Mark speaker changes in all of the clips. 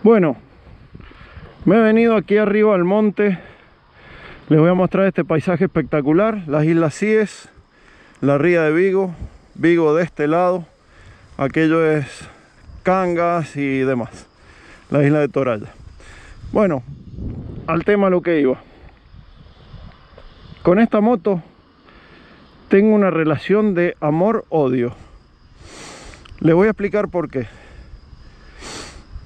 Speaker 1: Bueno, me he venido aquí arriba al monte. Les voy a mostrar este paisaje espectacular. Las Islas Cíes, la ría de Vigo, Vigo de este lado, aquello es Cangas y demás, la isla de Toralla. Bueno, al tema lo que iba. Con esta moto tengo una relación de amor-odio. Les voy a explicar por qué.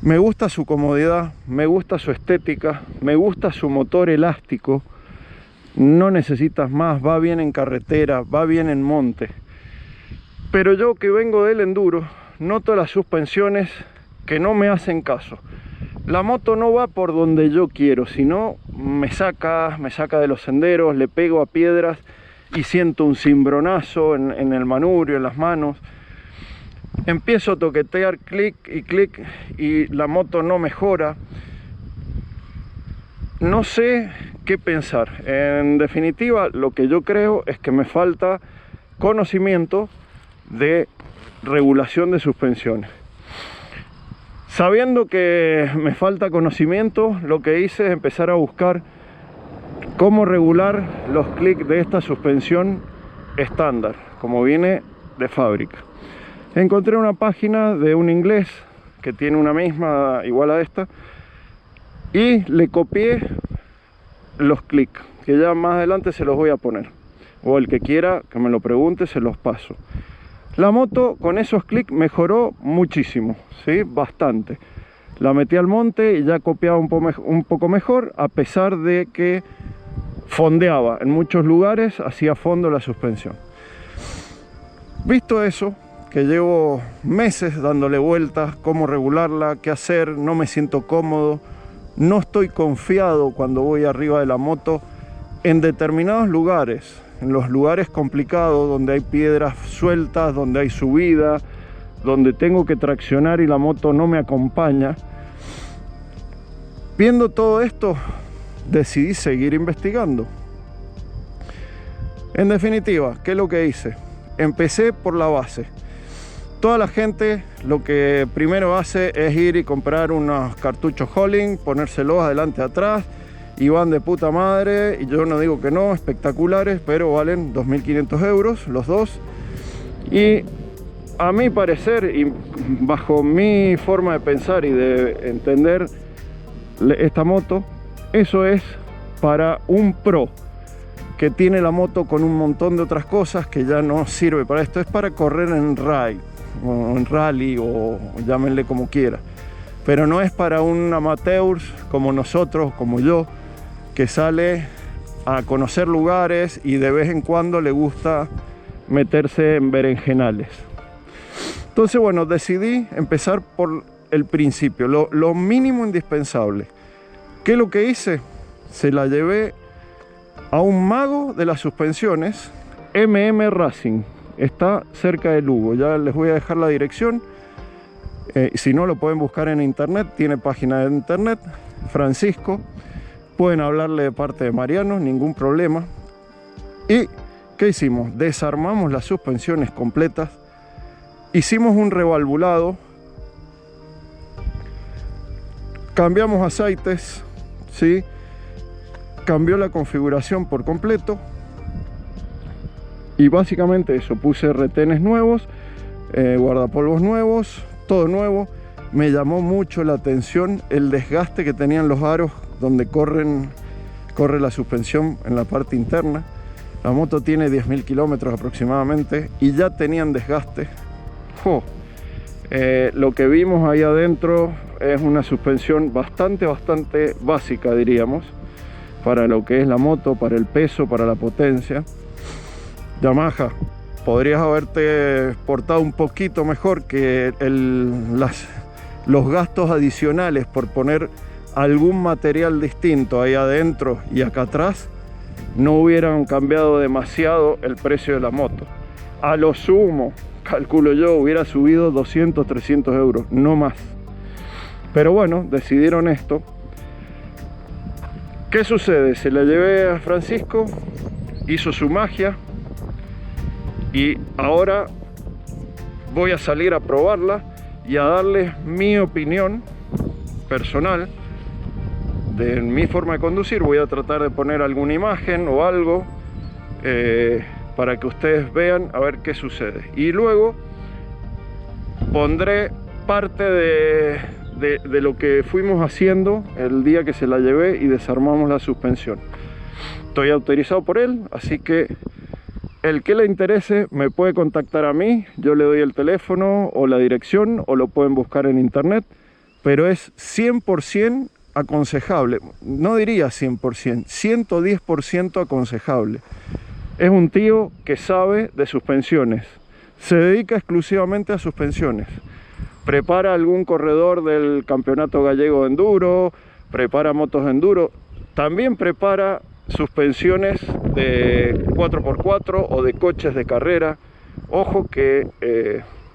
Speaker 1: Me gusta su comodidad, me gusta su estética, me gusta su motor elástico. No necesitas más, va bien en carretera, va bien en monte. Pero yo que vengo del enduro, noto las suspensiones que no me hacen caso. La moto no va por donde yo quiero, sino me saca de los senderos, le pego a piedras y siento un cimbronazo en el manubrio, en las manos. Empiezo a toquetear clic y la moto no mejora. No sé qué pensar. En definitiva, lo que yo creo es que me falta conocimiento de regulación de suspensiones. Sabiendo que me falta conocimiento, lo que hice es empezar a buscar cómo regular los clics de esta suspensión estándar, como viene de fábrica. Encontré una página de un inglés que tiene una misma igual a esta y le copié los clics, que ya más adelante se los voy a poner, o el que quiera que me lo pregunte se los paso. La moto con esos clics mejoró muchísimo, ¿sí? Bastante. La metí al monte y ya copiaba un poco mejor, a pesar de que fondeaba en muchos lugares, hacía fondo la suspensión. Visto eso, que llevo meses dándole vueltas, cómo regularla, qué hacer, no me siento cómodo, no estoy confiado cuando voy arriba de la moto en determinados lugares, en los lugares complicados, donde hay piedras sueltas, donde hay subida, donde tengo que traccionar y la moto no me acompaña. Viendo todo esto, decidí seguir investigando. En definitiva, ¿qué es lo que hice? Empecé por la base. Toda la gente lo que primero hace es ir y comprar unos cartuchos Holling, ponérselos adelante atrás y van de puta madre, y yo no digo que no, espectaculares, pero valen 2.500 euros los dos. Y a mi parecer, y bajo mi forma de pensar y de entender esta moto, eso es para un pro que tiene la moto con un montón de otras cosas que ya no sirve para esto. Es para correr en ride o en rally, o llámenle como quiera, pero no es para un amateur como nosotros, como yo, que sale a conocer lugares y de vez en cuando le gusta meterse en berenjenales. Entonces, bueno, decidí empezar por el principio, lo mínimo indispensable. ¿Qué es lo que hice? Se la llevé a un mago de las suspensiones, Racing. Está cerca de Lugo, ya les voy a dejar la dirección. Si no, lo pueden buscar en internet, tiene página de internet, Francisco. Pueden hablarle de parte de Mariano, ningún problema. ¿Y qué hicimos? Desarmamos las suspensiones completas, hicimos un revalvulado, cambiamos aceites, ¿sí? Cambió la configuración por completo. Y básicamente eso, puse retenes nuevos, guardapolvos nuevos, todo nuevo. Me llamó mucho la atención el desgaste que tenían los aros donde corre la suspensión en la parte interna. La moto tiene 10.000 kilómetros aproximadamente y ya tenían desgaste. Lo que vimos ahí adentro es una suspensión bastante básica, diríamos, para lo que es la moto, para el peso, para la potencia. Yamaha, podrías haberte portado un poquito mejor, que los gastos adicionales por poner algún material distinto ahí adentro y acá atrás no hubieran cambiado demasiado el precio de la moto. A lo sumo, calculo yo, hubiera subido 200, 300 euros, no más. Pero bueno, decidieron esto. ¿Qué sucede? Se la llevé a Francisco, hizo su magia y ahora voy a salir a probarla y a darles mi opinión personal de mi forma de conducir. Voy a tratar de poner alguna imagen o algo para que ustedes vean a ver qué sucede. Y luego pondré parte de lo que fuimos haciendo el día que se la llevé y desarmamos la suspensión. Estoy autorizado por él, así que el que le interese me puede contactar a mí. Yo le doy el teléfono o la dirección, o lo pueden buscar en internet, pero es 100% aconsejable. No diría 100%, 110% aconsejable. Es un tío que sabe de suspensiones, se dedica exclusivamente a suspensiones. Prepara algún corredor del campeonato gallego de enduro, prepara motos de enduro, también prepara suspensiones de 4x4 o de coches de carrera. Ojo que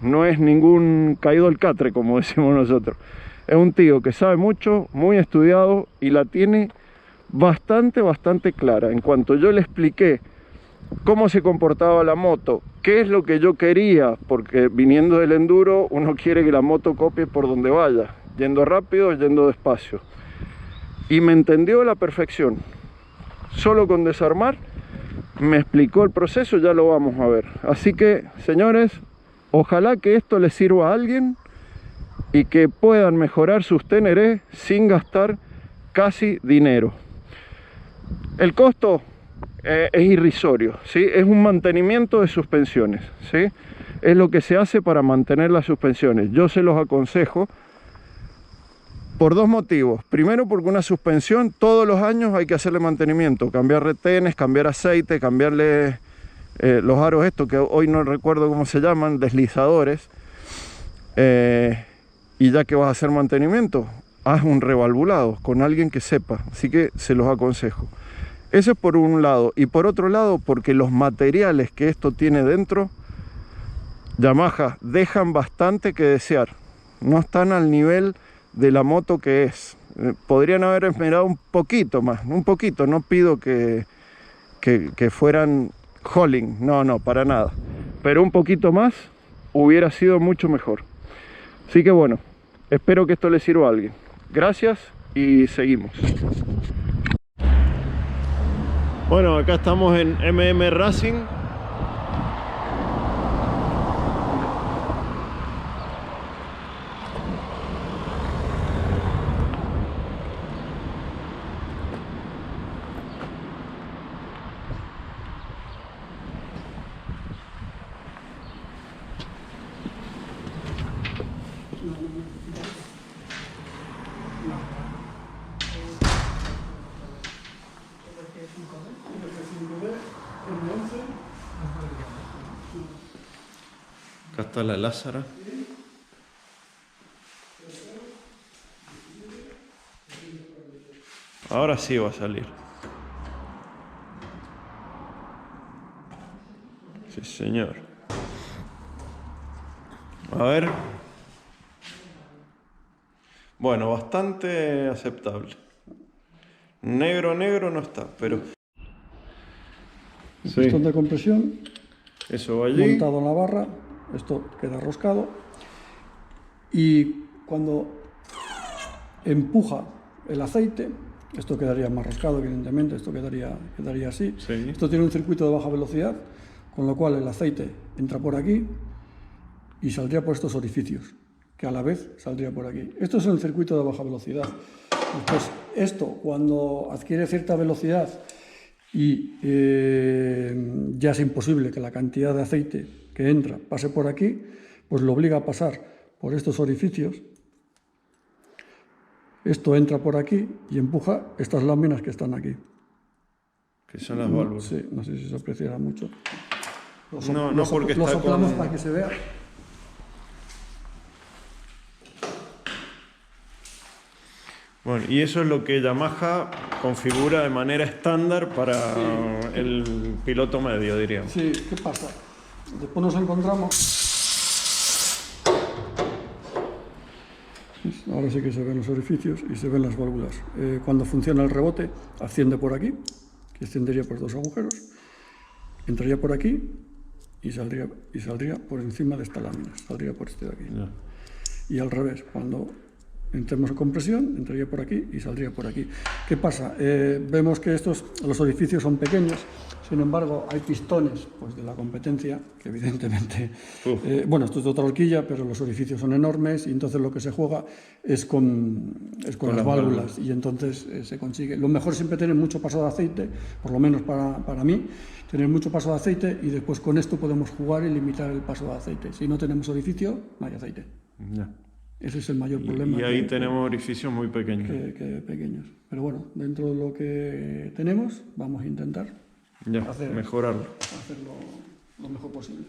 Speaker 1: no es ningún caído al catre, como decimos nosotros. Es un tío que sabe mucho, muy estudiado y la tiene bastante clara. En cuanto yo le expliqué cómo se comportaba la moto, qué es lo que yo quería, porque viniendo del enduro uno quiere que la moto copie por donde vaya, yendo rápido, yendo despacio, y me entendió a la perfección. Solo con desarmar me explicó el proceso, ya lo vamos a ver. Así que, señores, ojalá que esto les sirva a alguien y que puedan mejorar sus Teneré sin gastar casi dinero. El costo es irrisorio, ¿sí? Es un mantenimiento de suspensiones, ¿sí? Es lo que se hace para mantener las suspensiones. Yo se los aconsejo por dos motivos. Primero, porque una suspensión todos los años hay que hacerle mantenimiento, cambiar retenes, cambiar aceite, cambiarle los aros estos que hoy no recuerdo cómo se llaman, deslizadores. Y ya que vas a hacer mantenimiento, haz un revalvulado con alguien que sepa. Así que se los aconsejo. Eso es por un lado. Y por otro lado, porque los materiales que esto tiene dentro, Yamaha, dejan bastante que desear. No están al nivel de la moto que es. Podrían haber esmerado un poquito más, un poquito. No pido que fueran Holling, no, para nada. Pero un poquito más hubiera sido mucho mejor. Así que bueno, espero que esto le sirva a alguien. Gracias y seguimos. Bueno, acá estamos en MM Racing. Acá está la Lázara. Ahora sí va a salir. Sí, señor. A ver. Bueno, bastante aceptable. Negro no está, pero...
Speaker 2: Un pistón de compresión.
Speaker 1: Eso va allí.
Speaker 2: Montado en la barra. Esto queda roscado. Y cuando empuja el aceite, esto quedaría más roscado, evidentemente, esto quedaría así.
Speaker 1: Sí.
Speaker 2: Esto tiene un circuito de baja velocidad, con lo cual el aceite entra por aquí y saldría por estos orificios, que a la vez saldría por aquí. Esto es el circuito de baja velocidad. Pues esto, cuando adquiere cierta velocidad y ya es imposible que la cantidad de aceite que entra pase por aquí, pues lo obliga a pasar por estos orificios. Esto entra por aquí y empuja estas láminas que están aquí.
Speaker 1: Que son las válvulas.
Speaker 2: Sí, no sé si se apreciará mucho.
Speaker 1: No, porque
Speaker 2: lo
Speaker 1: está
Speaker 2: soplamos
Speaker 1: con...
Speaker 2: para que se vea.
Speaker 1: Bueno, y eso es lo que Yamaha configura de manera estándar para el piloto medio, diríamos.
Speaker 2: Sí, ¿qué pasa? Después nos encontramos Ahora sí que se ven los orificios y se ven las válvulas. Cuando funciona el rebote, asciende por aquí, que ascendería por 2 agujeros, entraría por aquí y saldría por encima de esta lámina, saldría por este de aquí.
Speaker 1: Ya.
Speaker 2: Y al revés, cuando entremos en compresión, entraría por aquí y saldría por aquí. ¿Qué pasa? Vemos que los orificios son pequeños, sin embargo, hay pistones pues, de la competencia, que evidentemente, bueno, esto es de otra horquilla, pero los orificios son enormes y entonces lo que se juega es con las válvulas y entonces se consigue. Lo mejor es siempre tener mucho paso de aceite, por lo menos para mí, tener mucho paso de aceite y después con esto podemos jugar y limitar el paso de aceite. Si no tenemos orificio, no hay aceite.
Speaker 1: Ya.
Speaker 2: Ese es el mayor problema.
Speaker 1: Y ahí tenemos orificios muy pequeños.
Speaker 2: Que pequeños. Pero bueno, dentro de lo que tenemos, vamos a intentar
Speaker 1: mejorarlo.
Speaker 2: Hacerlo lo mejor posible.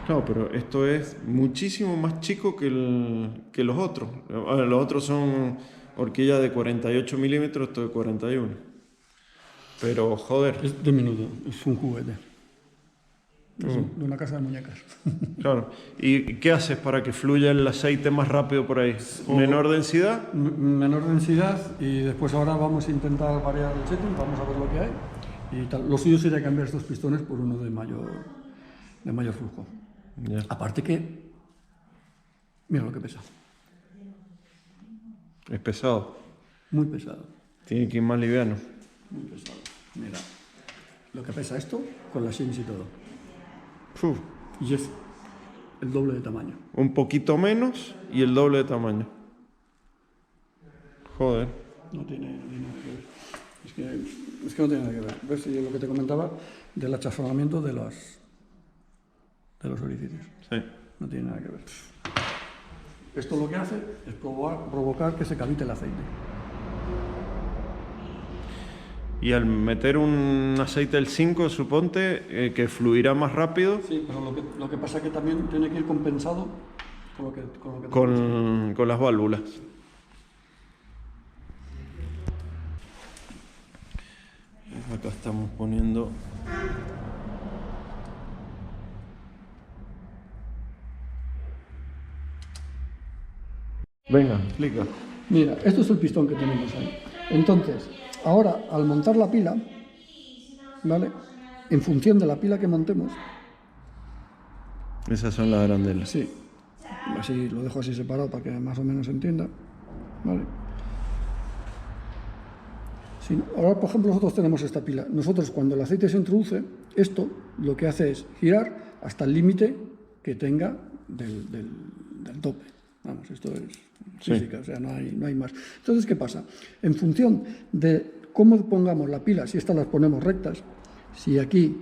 Speaker 1: Claro, pero esto es muchísimo más chico que los otros. A ver, los otros son horquillas de 48 milímetros, esto de 41. Pero, joder.
Speaker 2: Es diminuto, es un juguete. Es de una casa de muñecas.
Speaker 1: Claro. ¿Y qué haces para que fluya el aceite más rápido por ahí? ¿Menor densidad?
Speaker 2: Menor densidad y después ahora vamos a intentar variar el setting, vamos a ver lo que hay. Y tal. Lo suyo sería cambiar estos pistones por uno de mayor flujo.
Speaker 1: Ya.
Speaker 2: Aparte que, mira lo que pesa.
Speaker 1: Es pesado.
Speaker 2: Muy pesado.
Speaker 1: Tiene que ir más liviano.
Speaker 2: Muy pesado. Mira, lo que pesa esto con las shims y todo.
Speaker 1: Uf.
Speaker 2: Y es el doble de tamaño.
Speaker 1: Un poquito menos y el doble de tamaño. Joder.
Speaker 2: No tiene nada que ver. Es que no tiene nada que ver. ¿Ves? Y es lo que te comentaba del achaflonamiento de los orificios.
Speaker 1: Sí.
Speaker 2: No tiene nada que ver. Esto lo que hace es provocar que se caliente el aceite.
Speaker 1: Y al meter un aceite del 5, suponte que fluirá más rápido.
Speaker 2: Sí, pero lo que pasa es que también tiene que ir compensado con lo que
Speaker 1: con las válvulas. Acá estamos poniendo. Venga, explica.
Speaker 2: Mira, esto es el pistón que tenemos ahí. Entonces, ahora, al montar la pila, ¿vale? En función de la pila que montemos...
Speaker 1: Esas son las arandelas.
Speaker 2: Sí. Así lo dejo así separado para que más o menos se entienda. ¿Vale? Sí, ahora, por ejemplo, nosotros tenemos esta pila. Nosotros, cuando el aceite se introduce, esto lo que hace es girar hasta el límite que tenga del tope. Vamos, esto es física, o sea, no hay más. Entonces, ¿qué pasa? En función de cómo pongamos la pila, si estas las ponemos rectas, si aquí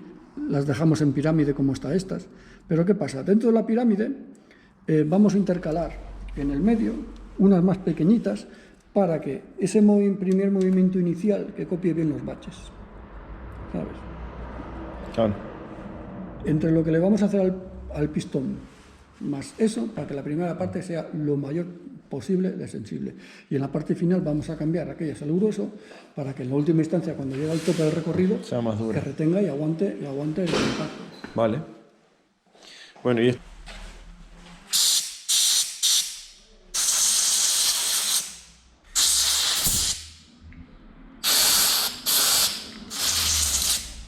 Speaker 2: las dejamos en pirámide como está estas, pero ¿qué pasa? Dentro de la pirámide vamos a intercalar en el medio unas más pequeñitas para que ese primer movimiento inicial que copie bien los baches. ¿Sabes?
Speaker 1: Claro.
Speaker 2: Entre lo que le vamos a hacer al pistón más eso, para que la primera parte sea lo mayor posible de sensible. Y en la parte final vamos a cambiar aquellas al grueso para que en la última instancia, cuando llegue al tope del recorrido,
Speaker 1: sea más dura,
Speaker 2: que retenga y aguante el impacto.
Speaker 1: Vale. Bueno, y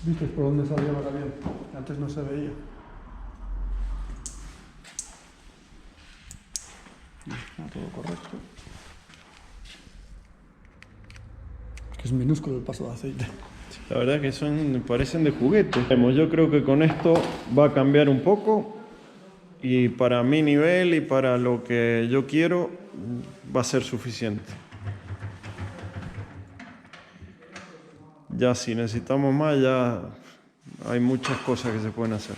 Speaker 2: ¿Viste por dónde salió ahora bien? Antes no se veía. Está todo correcto. Es minúsculo el paso de aceite.
Speaker 1: la verdad que parecen de juguete. Yo creo que con esto va a cambiar un poco y para mi nivel y para lo que yo quiero va a ser suficiente. Ya si necesitamos más, ya hay muchas cosas que se pueden hacer.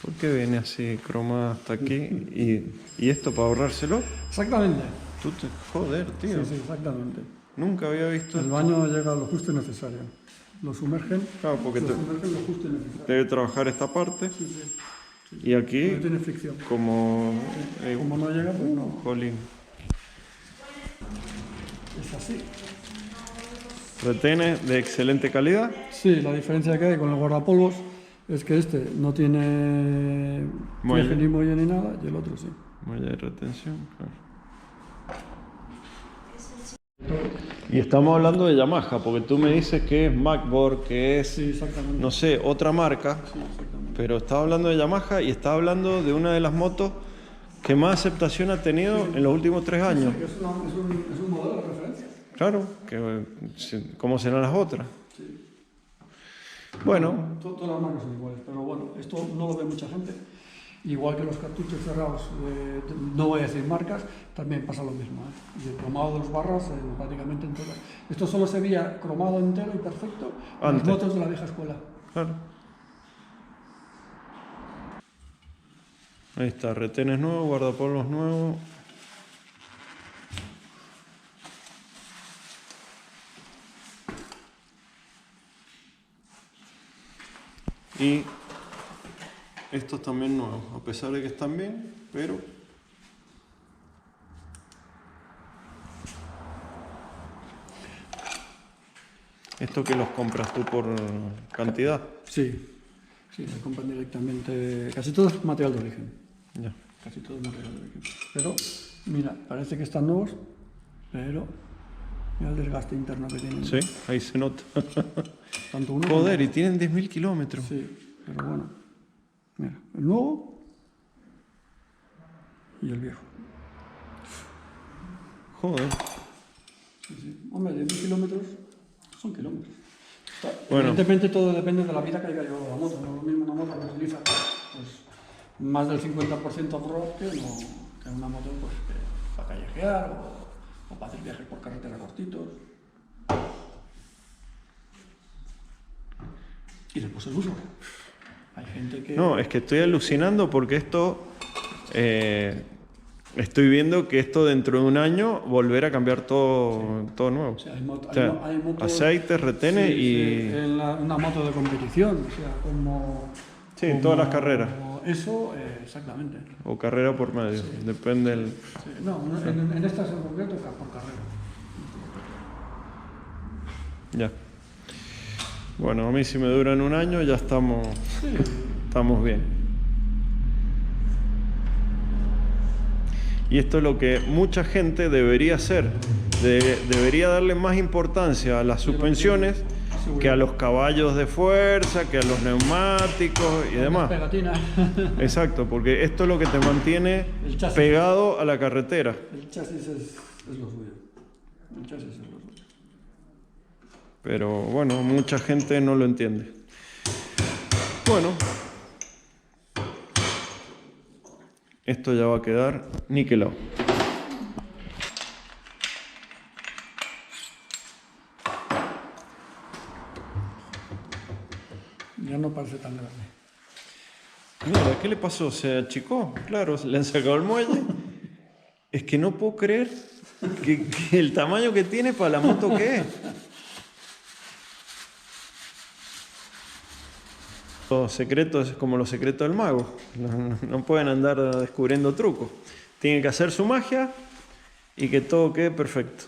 Speaker 1: ¿Por qué viene así cromada hasta aquí? ¿Y esto para ahorrárselo?
Speaker 2: Exactamente.
Speaker 1: Joder, tío.
Speaker 2: Sí, exactamente.
Speaker 1: Nunca había visto
Speaker 2: El
Speaker 1: esto.
Speaker 2: baño llega a lo justo y necesario. Lo sumergen,
Speaker 1: Claro, porque
Speaker 2: lo sumergen lo justo y necesario.
Speaker 1: debe trabajar esta parte.
Speaker 2: Sí.
Speaker 1: Y aquí,
Speaker 2: No tiene fricción.
Speaker 1: como
Speaker 2: Como no llega, pues no.
Speaker 1: jolín.
Speaker 2: Es así.
Speaker 1: Retene de excelente calidad.
Speaker 2: Sí, la diferencia que hay con el guardapolvos es que este no tiene
Speaker 1: Muelle.
Speaker 2: fleje ni muelle ni nada, y el otro sí.
Speaker 1: Muelle de retención, claro. Y estamos hablando de Yamaha, porque tú me dices que es MacBoard, que es,
Speaker 2: Sí, exactamente.
Speaker 1: no sé, otra marca,
Speaker 2: Sí, exactamente.
Speaker 1: pero estaba hablando de Yamaha y estaba hablando de una de las motos que más aceptación ha tenido en los últimos 3 años.
Speaker 2: Sí, es un modelo de referencia.
Speaker 1: Claro, como serán las otras. Bueno,
Speaker 2: Todas las marcas son iguales, pero bueno, esto no lo ve mucha gente. Igual que los cartuchos cerrados, no voy a decir marcas, también pasa lo mismo. Y el cromado de los barras, prácticamente en todas. Esto solo se veía cromado entero y perfecto en las
Speaker 1: Antes.
Speaker 2: motos de la vieja escuela.
Speaker 1: claro. Ahí está, retenes nuevos, guardapolvos nuevos. Y estos también nuevos, a pesar de que están bien, pero esto que los compras tú por cantidad.
Speaker 2: Sí, sí, se compran directamente. Casi todo es material de origen.
Speaker 1: Ya.
Speaker 2: Casi todo es material de origen. Pero, mira, parece que están nuevos, pero mira el desgaste interno que tienen.
Speaker 1: Sí, ahí se nota.
Speaker 2: Tanto uno
Speaker 1: Joder, y tienen 10.000 kilómetros.
Speaker 2: Sí, pero bueno. Mira, el nuevo y el viejo.
Speaker 1: Joder.
Speaker 2: Sí, sí. Hombre, 10.000 kilómetros son kilómetros.
Speaker 1: Bueno.
Speaker 2: Evidentemente todo depende de la vida que haya llevado la moto. No es lo mismo una moto que utiliza pues, más del 50% off-road que una moto pues, para callejear o para hacer viajes por carretera cortitos. Y después el uso. Hay gente que...
Speaker 1: No, es que estoy alucinando porque esto... estoy viendo que esto dentro de un año volverá a cambiar todo, todo nuevo.
Speaker 2: O sea, hay motos,
Speaker 1: aceites, retenes
Speaker 2: una moto de competición, o sea, como...
Speaker 1: Sí, en todas las carreras.
Speaker 2: Eso, exactamente.
Speaker 1: O carrera por medio, depende del...
Speaker 2: Sí, no, en estas en concreto por carrera.
Speaker 1: Ya. Bueno, a mí si me duran un año ya estamos bien. Y esto es lo que mucha gente debería hacer. Debería darle más importancia a las suspensiones que a los caballos de fuerza, que a los neumáticos y demás.
Speaker 2: Pegatina.
Speaker 1: Exacto, porque esto es lo que te mantiene
Speaker 2: El chasis.
Speaker 1: pegado a la carretera.
Speaker 2: El chasis es lo suyo. El chasis es lo suyo.
Speaker 1: Pero bueno, mucha gente no lo entiende. Bueno, esto ya va a quedar niquelado.
Speaker 2: Ya no parece tan grande.
Speaker 1: Mira, ¿qué le pasó? ¿Se achicó? Claro, le han sacado el muelle. Es que no puedo creer que el tamaño que tiene para la moto que es. Los secretos es como los secretos del mago. No pueden andar descubriendo trucos. Tienen que hacer su magia y que todo quede perfecto.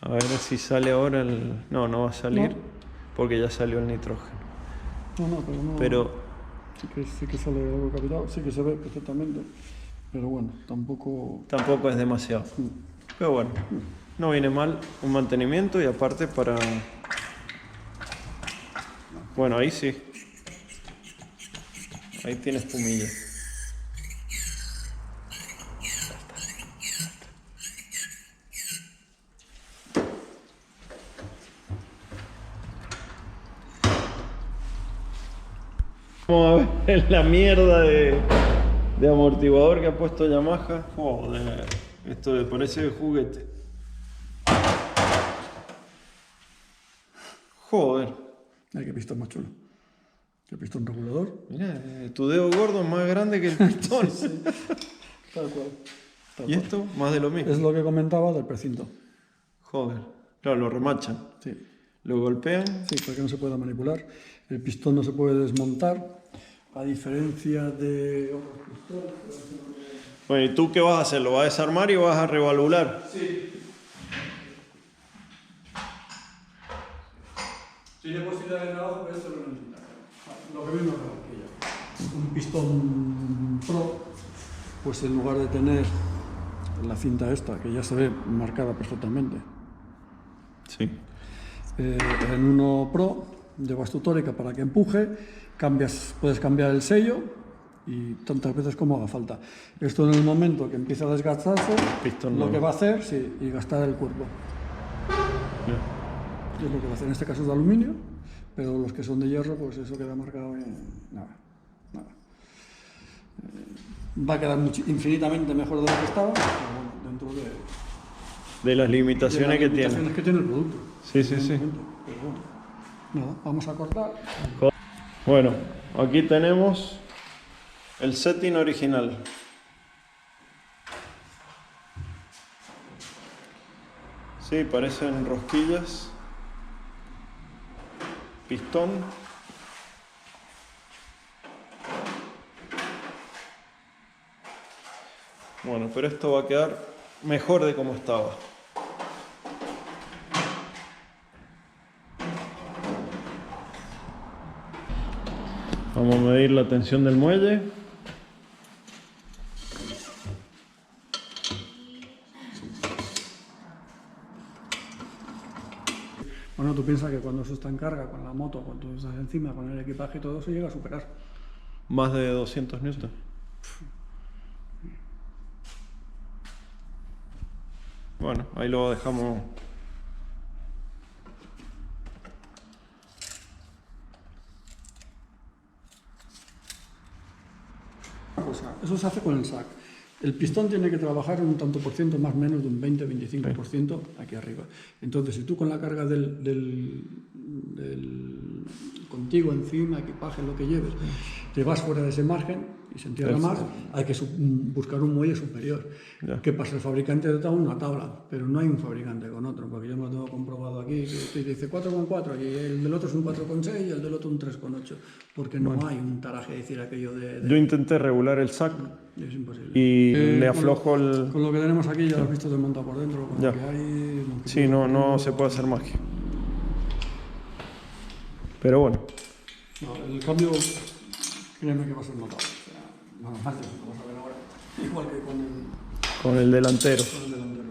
Speaker 1: A ver si sale ahora el... No, no va a salir porque ya salió el nitrógeno.
Speaker 2: Pero sí que sale algo capitado, sí que se ve perfectamente. Pero bueno, tampoco
Speaker 1: es demasiado. Pero bueno, no viene mal un mantenimiento y aparte para... Bueno, ahí sí. Ahí tienes espumilla. Vamos a ver la mierda de amortiguador que ha puesto Yamaha. Joder, esto parece de juguete. Joder.
Speaker 2: Hay que pistón más chulo. Que pistón regulador.
Speaker 1: Mira, tu dedo gordo es más grande que el pistón.
Speaker 2: Sí. Tal cual.
Speaker 1: Y esto, más de lo mismo.
Speaker 2: Es lo que comentaba del precinto.
Speaker 1: Joder. Claro, lo remachan.
Speaker 2: Sí.
Speaker 1: Lo golpean.
Speaker 2: Sí, para que no se pueda manipular. El pistón no se puede desmontar. A diferencia de otros pistones.
Speaker 1: Bueno, ¿y tú qué vas a hacer? ¿Lo vas a desarmar y vas a revalvular?
Speaker 2: Sí. Tiene posibilidad de trabajo, pero esto lo necesita. Lo que vimos aquí ya. Un pistón Pro, pues en lugar de tener la cinta esta, que ya se ve marcada perfectamente,
Speaker 1: Sí.
Speaker 2: en uno Pro de Bastutórica para que empuje, puedes cambiar el sello y tantas veces como haga falta. Esto en el momento que empieza a desgastarse,
Speaker 1: Pistón
Speaker 2: lo
Speaker 1: no.
Speaker 2: que va a hacer, sí, y gastar el cuerpo.
Speaker 1: Ya.
Speaker 2: Es lo que va a hacer. En este caso es de aluminio, pero los que son de hierro, pues eso queda marcado en nada. Va a quedar infinitamente mejor de lo que estaba, pero bueno, dentro
Speaker 1: De las limitaciones,
Speaker 2: que tiene el producto.
Speaker 1: Sí, sí, sí.
Speaker 2: Pero bueno, nada, vamos a cortar.
Speaker 1: Bueno, aquí tenemos el setting original. Sí, parecen rosquillas. Pistón. Bueno, pero esto va a quedar mejor de como estaba. Vamos a medir la tensión del muelle.
Speaker 2: Bueno, tú piensas que cuando eso está en carga, con la moto, cuando tú estás encima, con el equipaje y todo eso, llega a superar.
Speaker 1: Más de 200 newton. Bueno, ahí lo dejamos.
Speaker 2: O sea, eso se hace con el SAC. El pistón tiene que trabajar en un tanto por ciento, más o menos de un 20-25% aquí arriba. Entonces, si tú con la carga del contigo encima, equipaje, lo que lleves, te vas fuera de ese margen y se entierra más, hay que buscar un muelle superior.
Speaker 1: Ya.
Speaker 2: ¿Qué pasa? El fabricante te da una tabla, pero no hay un fabricante con otro, porque yo me lo tengo comprobado aquí, que te dice 4,4 y el del otro es un 4,6 y el del otro un 3,8, porque no hay un taraje, decir aquello de...
Speaker 1: Yo intenté regular el SAC
Speaker 2: Es imposible.
Speaker 1: y le aflojo el...
Speaker 2: Con lo que tenemos aquí ya lo has visto desmontado por dentro, con
Speaker 1: Ya.
Speaker 2: lo que hay...
Speaker 1: Sí, no se puede hacer magia. Pero bueno,
Speaker 2: No, el cambio, créeme que va a ser notable. O sea, nada más de lo que vas a ver ahora. Igual que
Speaker 1: con el delantero.
Speaker 2: con el delantero.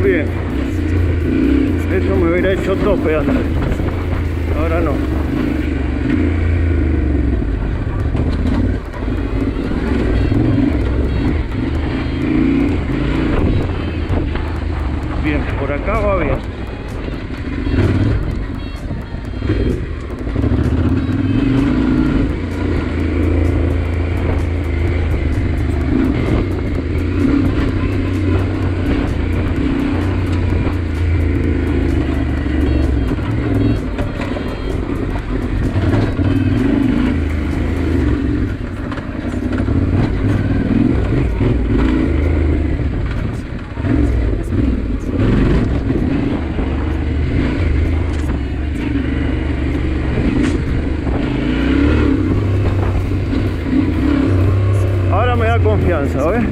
Speaker 1: Bien. Eso me hubiera hecho tope antes. Ahora no. Bien, por acá va bien. Ahora me da confianza, ¿ves?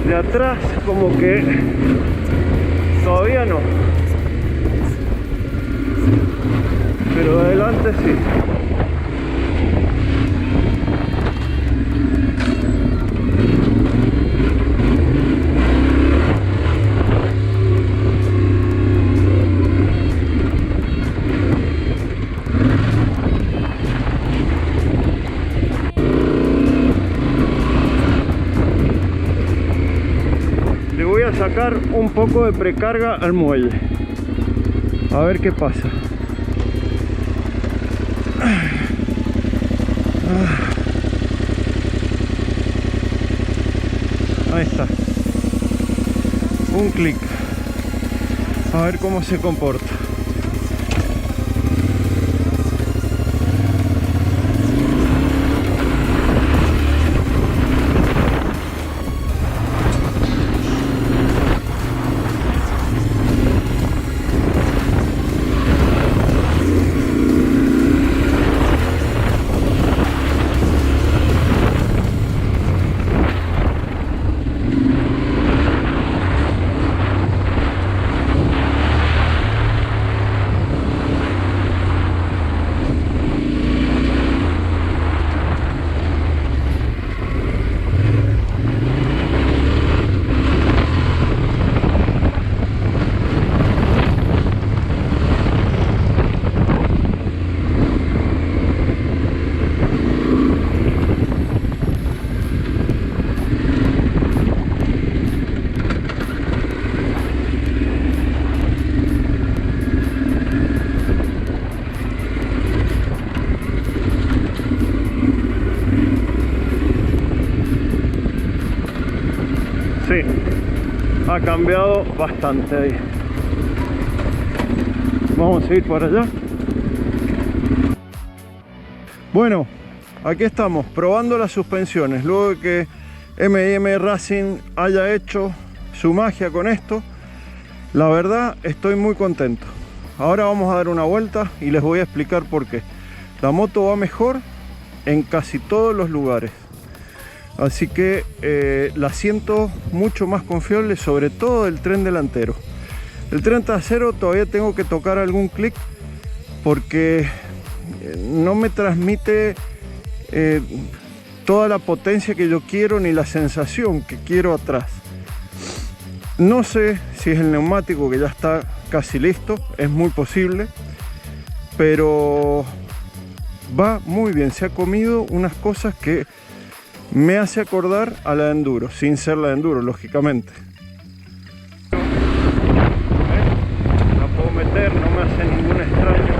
Speaker 1: De atrás como que todavía no. Pero de adelante sí. Le voy a sacar un poco de precarga al muelle. A ver qué pasa. Ahí está. Un clic. A ver cómo se comporta. Sí, ha cambiado bastante ahí. Vamos a ir para allá. Bueno, aquí estamos probando las suspensiones. Luego de que M&M Racing haya hecho su magia con esto, la verdad estoy muy contento. Ahora vamos a dar una vuelta y les voy a explicar por qué. La moto va mejor en casi todos los lugares. Así que la siento mucho más confiable, sobre todo el tren delantero. El tren trasero todavía tengo que tocar algún clic porque no me transmite toda la potencia que yo quiero ni la sensación que quiero atrás. No sé si es el neumático que ya está casi listo, es muy posible, pero va muy bien. Se ha comido unas cosas que me hace acordar a la de enduro, sin ser la de enduro, lógicamente. La puedo meter, no me hace ningún extraño.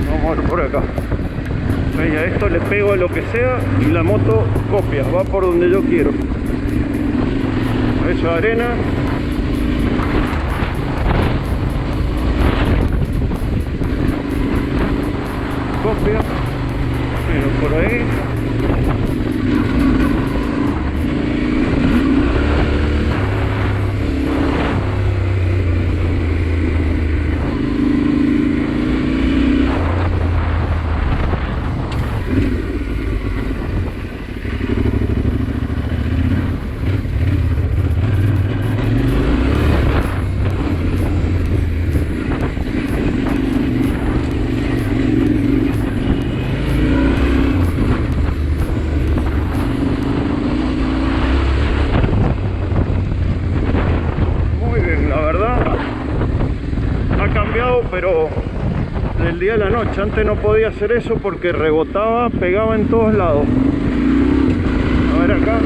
Speaker 1: Vamos a ver por acá. Y a esto le pego a lo que sea y la moto copia, va por donde yo quiero. Eso, arena. Copia. Pero por ahí. Pero del día a la noche, antes no podía hacer eso porque rebotaba, pegaba en todos lados. A ver acá.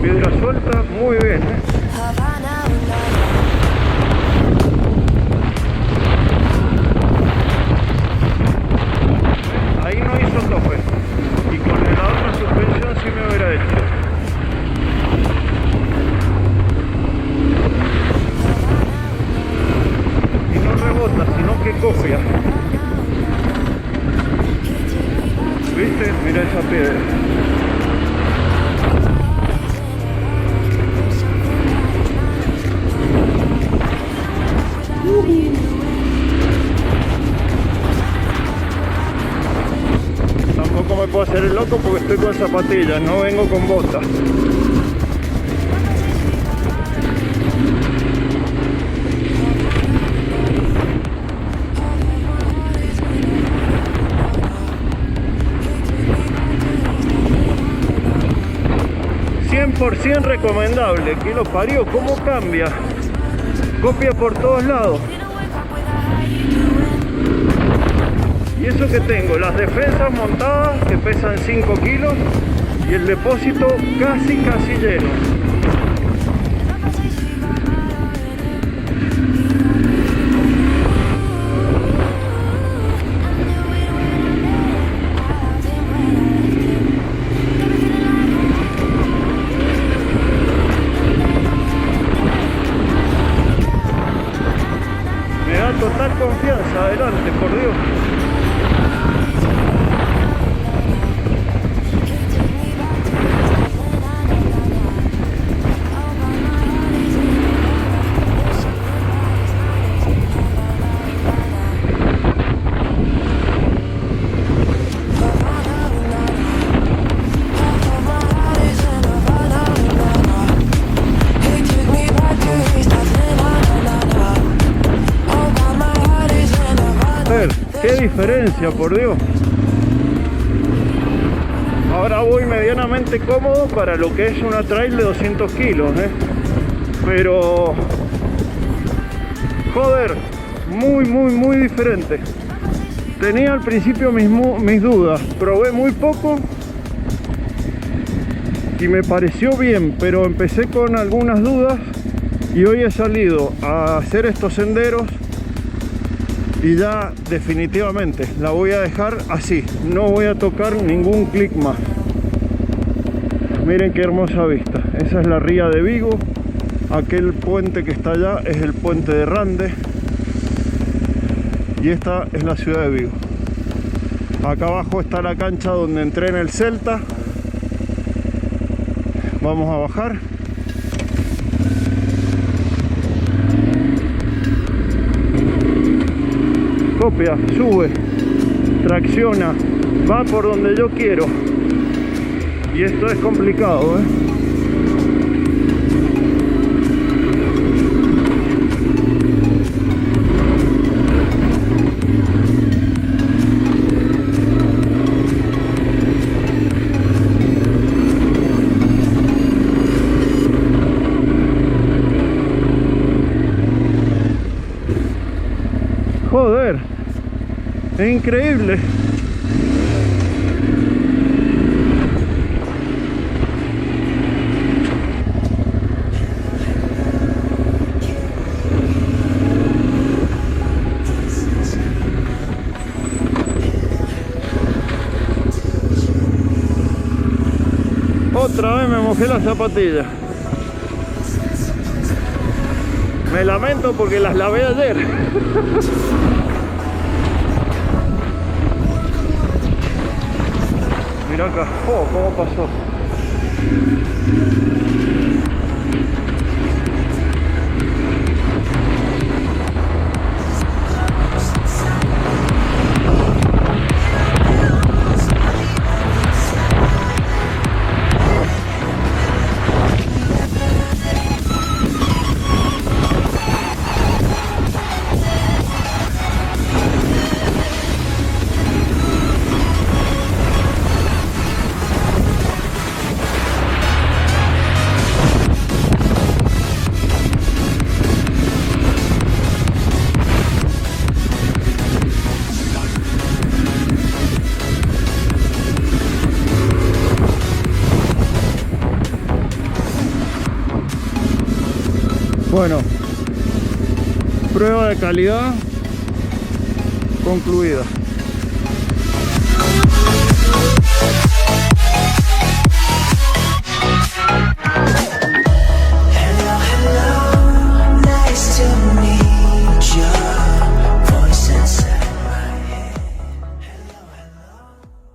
Speaker 1: Piedra suelta, muy bien, Ahí no hizo tope. Y con la otra suspensión sí me hubiera hecho. Y no rebota, sino que copia. ¿Viste? Mira esa piedra. Tampoco me puedo hacer el loco porque estoy con zapatillas, no vengo con botas. 100% recomendable. Aquí lo parió, cómo cambia. Copia por todos lados. Y eso que tengo, las defensas montadas que pesan 5 kilos y el depósito casi lleno. Me da total confianza, adelante, por Dios. ¡Qué diferencia, por Dios! Ahora voy medianamente cómodo para lo que es una trail de 200 kilos, pero joder, muy diferente. Tenía al principio mis dudas, probé muy poco y me pareció bien, pero empecé con algunas dudas y hoy he salido a hacer estos senderos y ya definitivamente la voy a dejar así, no voy a tocar ningún clic más. Miren qué hermosa vista, esa es la ría de Vigo, aquel puente que está allá es el puente de Rande y esta es la ciudad de Vigo. Acá abajo está la cancha donde entrena el Celta. Vamos a bajar. Copia, sube, tracciona, va por donde yo quiero. Y esto es complicado, Joder, es increíble. Otra vez me mojé las zapatillas. Me lamento porque las lavé ayer. Mira acá, oh, cómo pasó. Bueno, prueba de calidad concluida.